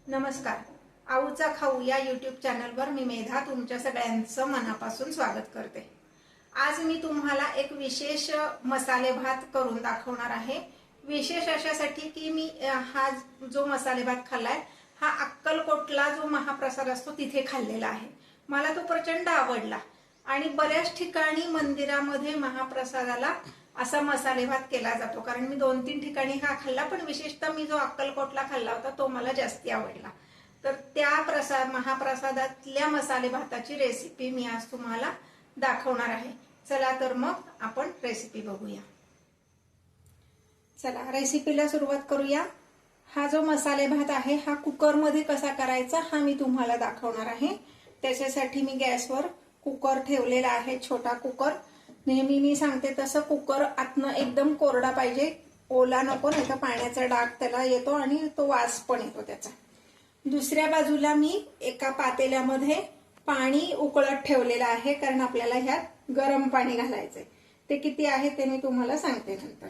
नमस्कार. आऊचा खाऊ या यूट्यूब चॅनलवर मी मेधा तुमच्या सगळ्यांचं मनापासून स्वागत करते. आज मी तुम्हाला एक विशेष मसाले भात करून दाखवणार आहे. विशेष अशासाठी की मी हा जो मसाले भात खाल्लाय हा अक्कलकोटला जो महाप्रसाद असतो तिथे खाल्लेला आहे. मला तो प्रचंड आवडला आणि बऱ्याच ठिकाणी मंदिरामध्ये महाप्रसादाला असा मसाले भात केला जातो. कारण मी 2-3 ठिकाणी हा खाल्ला, पण विशेषतः मी जो अक्कलकोटला खाल्ला होता तो मला जास्ती आवडला. तर त्या महाप्रसादातल्या मसाले भाताची रेसिपी मी आज तुम्हाला दाखवणार आहे. चला तर मग आपण रेसिपी बघूया. चला रेसिपीला सुरुवात करूया. हा जो मसाले भात आहे हा कुकरमध्ये कसा करायचा हा मी तुम्हाला दाखवणार आहे. त्याच्यासाठी मी गॅसवर कुकर ठेवलेला आहे, छोटा कुकर. नेहमी मी सांगते तसं कुकर आतनं एकदम कोरडा पाहिजे, ओला नको, नाही तर पाण्याचा डाग त्याला येतो आणि तो वास पण येतो त्याचा. दुसऱ्या बाजूला मी एका पातेल्यामध्ये पाणी उकळत ठेवलेलं आहे, कारण आपल्याला ह्यात गरम पाणी घालायचंय. ते किती आहे ते मी तुम्हाला सांगते नंतर.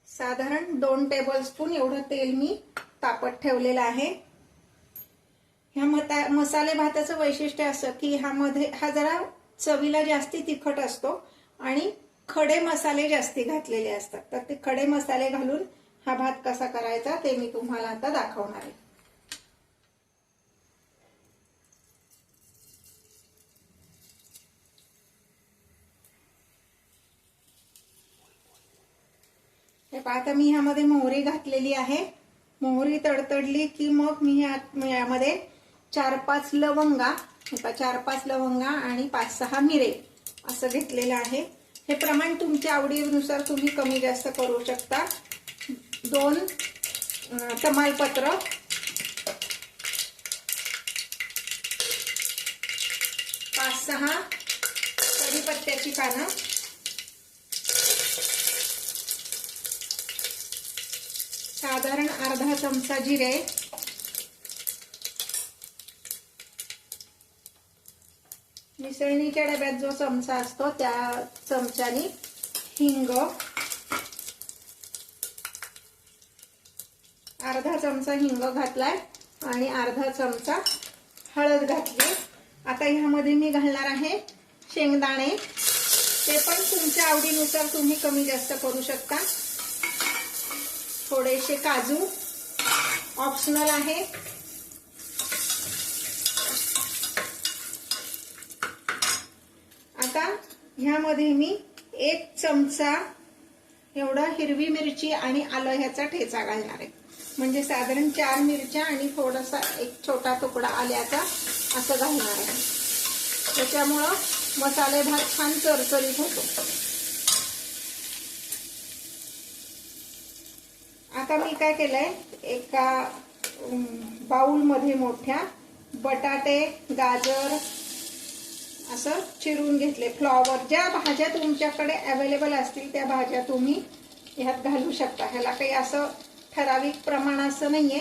साधारण 2 टेबलस्पून एवढं तेल मी तापत ठेवलेलं आहे. ह्या मसाले भाताचं वैशिष्ट्य असं की हा जरा चवीला जास्ती तिखट असतो आणि खडे मसाले जास्ती घातलेले असतात. तर ते खडे मसाले घालून हा भात कसा करायचा ते मी तुम्हाला आता दाखवणार आहे. हे पाहता मी ह्यामध्ये मोहरी घातलेली आहे. मोहरी तडतडली की मग मी यामध्ये 4-5 लवंगा, 4-5 लवंगा आणि 5-6 मिरे असं घेतलेलं आहे. हे प्रमाण तुमच्या आवडीनुसार तुम्ही कमी जास्त करू शकता. 2 तमालपत्र, 5-6 कढीपत्त्याची पानं, साधारण अर्धा चमचा जिरे, मिसळणीच्या डब्यात जो चमचा असतो त्या चमच्याने हिंग, अर्धा चमचा हिंग घातलाय आणि अर्धा चमचा हळद घातली. आता ह्यामध्ये मी घालणार आहे शेंगदाणे. ते पण तुमच्या आवडीनुसार तुम्ही कमी जास्त करू शकता. थोडेसे काजू ऑप्शनल आहे. आता ह्यामध्ये मी 1 चमचा एवढा हिरवी मिरची आणि आलं ह्याचा ठेचा घालणार आहे. म्हणजे साधारण 4 मिरच्या आणि थोडासा एक छोटा तुकडा आल्याचा असं घालणार आहे. त्याच्यामुळं मसाले भात छान चरचरीत होतो. आता मी काय केलंय, एका बाउल मध्ये मोठ्या बटाटे, गाजर असं चिरून घेतले. फ्लॉवर, ज्या भाज्या तुमच्याकडे अवेलेबल असतील त्या भाज्या तुम्ही ह्यात घालू शकता. ह्याला काही असं ठराविक प्रमाण असं नाहीये,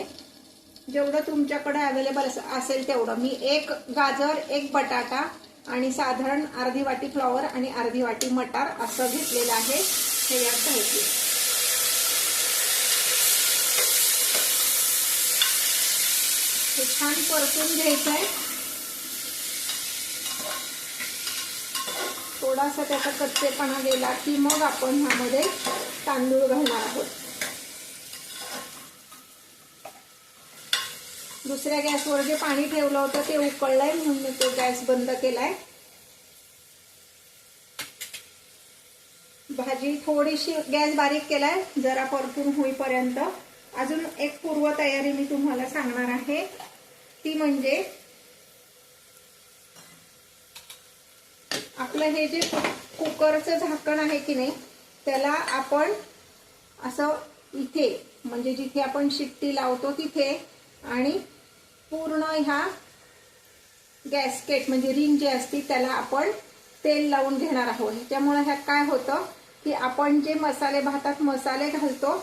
जेवढं तुमच्याकडे अवेलेबल असेल तेवढं. मी 1 गाजर, 1 बटाटा आणि साधारण अर्धी वाटी फ्लॉवर आणि अर्धी वाटी मटार असं घेतलेलं आहे. हे यात घालते. हे छान परतून घ्यायचंय. थोडासा त्याचा कच्चेपणा गेला की मग आपण ह्यामध्ये तांदूळ घालणार आहोत. दुसऱ्या गॅसवर जे पाणी ठेवलं होतं ते उकळलंय म्हणून मी तो गॅस बंद केलाय. भाजी थोडीशी गॅस बारीक केलाय जरा परतून होईपर्यंत. अजून एक पूर्व तयारी मी तुम्हाला सांगणार आहे, ती म्हणजे आपलं हे जे कुकरचं झाकण आहे की नाही त्याला आपण असं इथे, म्हणजे जिथे आपण शिट्टी लावतो तिथे आणि पूर्ण ह्या गॅसकेट म्हणजे रिंग जी असते त्याला आपण तेल लावून घेणार आहोत. त्यामुळे ह्यात काय होतं की आपण जे मसाले भातात मसाले घालतो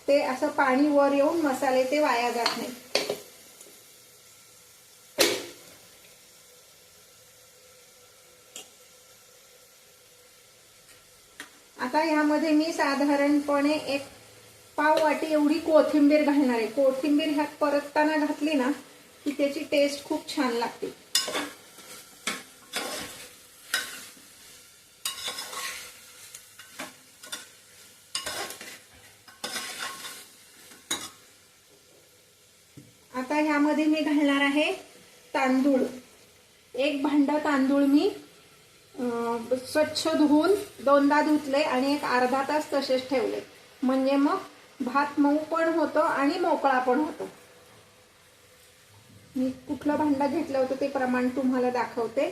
ते असं पाणी वर येऊन मसाले ते वाया जात नाही. आता आता ह्यामध्ये मी साधारणपणे एक पाव वाटी एवढी कोथिंबीर घालणार आहे. कोथिंबीर ह्यात परतताना घातली ना की त्याची टेस्ट खूप छान लागते. आता ह्यामध्ये मी घालणार आहे तांदूळ. एक भांड तांदूळ मी स्वच्छ धुवून 2दा धुतले आणि एक अर्धा तास तसेच ठेवले, म्हणजे मग भात मऊ पण होतो आणि मोकळा पण होतो. मी कुठलं भांड घेतलं होतं ते प्रमाण तुम्हाला दाखवते.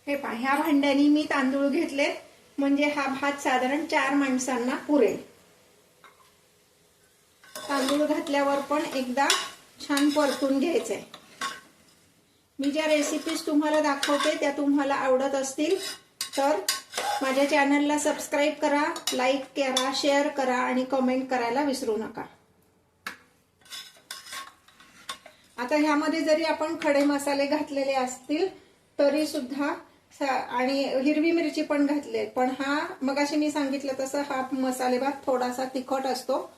हे पहा, ह्या भांड्यानी मी तांदूळ घेतले म्हणजे हा भात साधारण 4 माणसांना पुरेल. तांदूळ घातल्यावर पण एकदा छान परतून घ्यायचंय. मी ज्या रेसिपीज तुम्हाला दाखवते त्या तुम्हाला आवडत असतील तर माझ्या चॅनलला सबस्क्राईब करा, लाईक करा, शेअर करा आणि कमेंट करायला विसरू नका. आता ह्यामध्ये जरी आपण खडे मसाले घातलेले असतील तरी सुद्धा आणि हिरवी मिरची पण घातली, पण हा मगाशी मी सांगितलं तसं हा मसाले भात थोडासा तिखट असतो,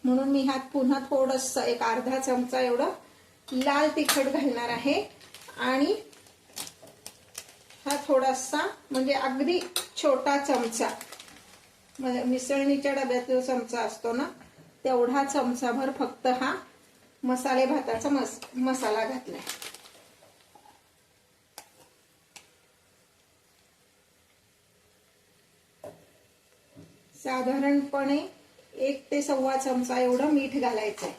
म्हणून मी ह्यात पुन्हा थोडंसं एक अर्धा चमचा एवढं लाल तिखट घालणार आहे. आणि हा थोडासा म्हणजे अगदी छोटा चमचा, म्हणजे मिसळणीच्या डब्यात जो चमचा असतो ना तेवढा चमचाभर फक्त हा मसाले भाताचा मसाला घातलाय. साधारणपणे 1 ते 1.25 चमचा एवढं मीठ घालायचंय.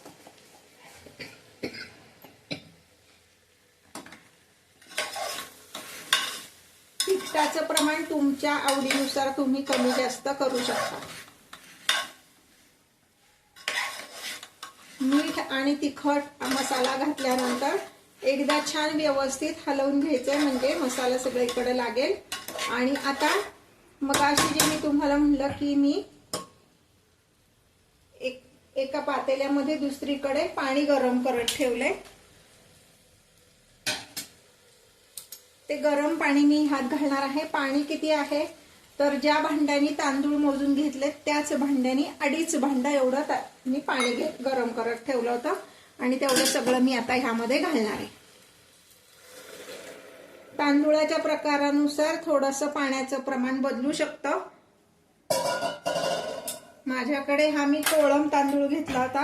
तिखटाचं प्रमाण तुमच्या आवडीनुसार तुम्ही कमी जास्त करू शकता. मीठ आणि तिखट मसाला घातल्यानंतर एकदा छान व्यवस्थित हलवून घ्यायचंय, म्हणजे मसाला सगळीकडे लागेल. आणि आता मगाशी जे मी तुम्हाला म्हणलं की मी एका पातेल्यामध्ये दुसरीकडे पाणी गरम करत ठेवलंय, ते गरम पाणी मी ह्यात घालणार आहे. पाणी किती आहे तर ज्या भांड्याने तांदूळ मोजून घेतले त्याच भांड्याने 2.5 भांडा एवढं मी पाणी गरम करत ठेवलं होतं आणि तेवढं सगळं मी आता ह्यामध्ये घालणार आहे. तांदूळाच्या प्रकारानुसार थोडंसं पाण्याचं प्रमाण बदलू शकतं. माझ्याकडे हा मी कोळम तांदूळ घेतला होता,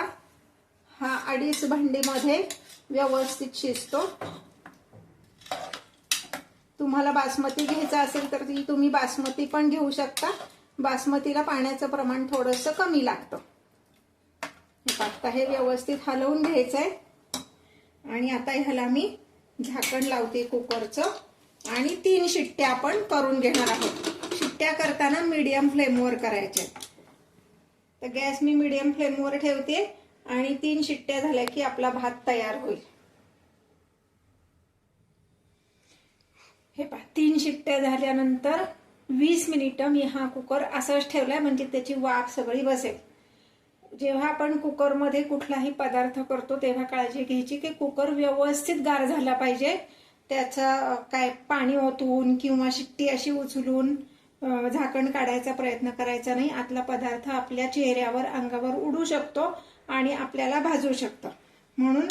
हा 2.5 भांडीमध्ये व्यवस्थित शिजतो. तुम्हाला बासमती घ्यायचा असेल तर तुम्ही बासमती पण घेऊ शकता. बासमतीला पाण्याचं प्रमाण थोडंसं कमी लागतं. आता हे व्यवस्थित हलवून घ्यायचंय आणि आता ह्याला मी झाकण लावते कुकरचं आणि 3 शिट्ट्या आपण करून घेणार आहोत. शिट्ट्या करताना मीडियम फ्लेमवर करायच्या. तर गॅस मी मीडियम फ्लेमवर ठेवते आणि 3 शिट्ट्या झाल्या की आपला भात तयार होईल. हे पहा, 3 शिट्ट्या झाल्यानंतर 20 मिनिटं मी हा कुकर असाच ठेवलाय, म्हणजे त्याची वाफ सगळी बसेल. जेव्हा आपण कुकरमध्ये कुठलाही पदार्थ करतो तेव्हा काळजी घ्यायची की कुकर व्यवस्थित गार झाला पाहिजे. त्याचा काय पाणी ओतून किंवा शिट्टी अशी उचलून झाकण काढायचा प्रयत्न करायचा नाही. आतला पदार्थ आपल्या चेहऱ्यावर अंगावर उडू शकतो आणि आपल्याला भाजू शकतो, म्हणून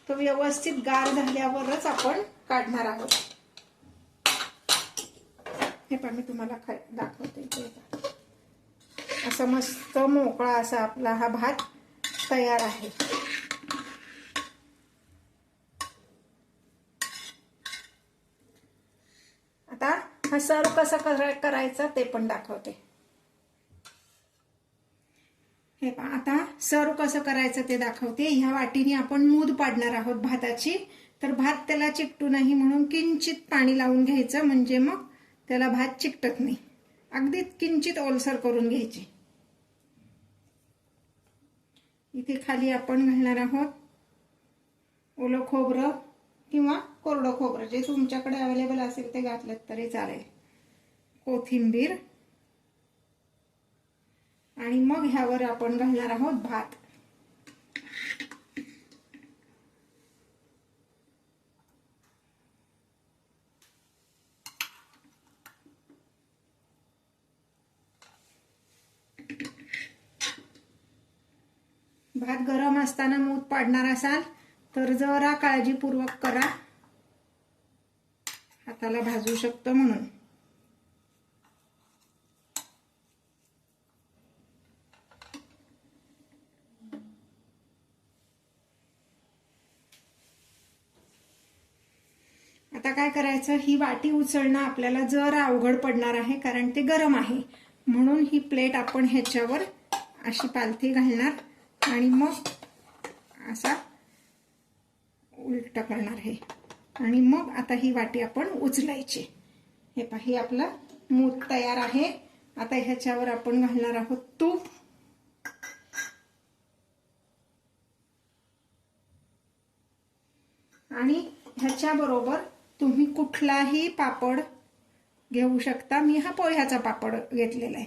तो व्यवस्थित गार झाल्यावरच आपण काढणार आहोत. हे पण मी तुम्हाला दाखवते. असं मस्त मोकळा असा आपला हा भात तयार आहे. आता हा सर्व कसं करायचं ते पण दाखवते. हे पहा, आता सर्व कसं करायचं ते दाखवते. ह्या वाटीने आपण मूद पाडणार आहोत भाताची, तर भात त्याला चिकटू नाही म्हणून किंचित पाणी लावून घ्यायचं, म्हणजे मग त्याला भात चिकटत नाही. अगदी किंचित ओलसर करून घ्यायची. इथे खाली आपण घालणार आहोत ओलं खोबरं किंवा कोरडं खोबरं, जे तुमच्याकडे अवेलेबल असेल ते घातलं तरी चालेल. कोथिंबीर आणि मग ह्यावर आपण घालणार आहोत भात. भात गरम असताना मूठ पाडणार असाल तर जरा काळजीपूर्वक करा, हाताला भाजू शकतो म्हणून. आता काय करायचं, ही वाटी उचलणं आपल्याला जरा अवघड पडणार आहे कारण ते गरम आहे. म्हणून ही प्लेट आपण ह्याच्यावर अशी पालथी घालणार आणि मग असा उलट करणार आहे आणि मग आता ही वाटी आपण उचलायची. हे पहा, ही आपला मूठ तयार आहे. आता ह्याच्यावर आपण घालणार आहोत तूप. आणि ह्याच्याबरोबर तुम्ही कुठलाही पापड घेऊ शकता. मी हा पोह्याचा पापड घेतलेला आहे.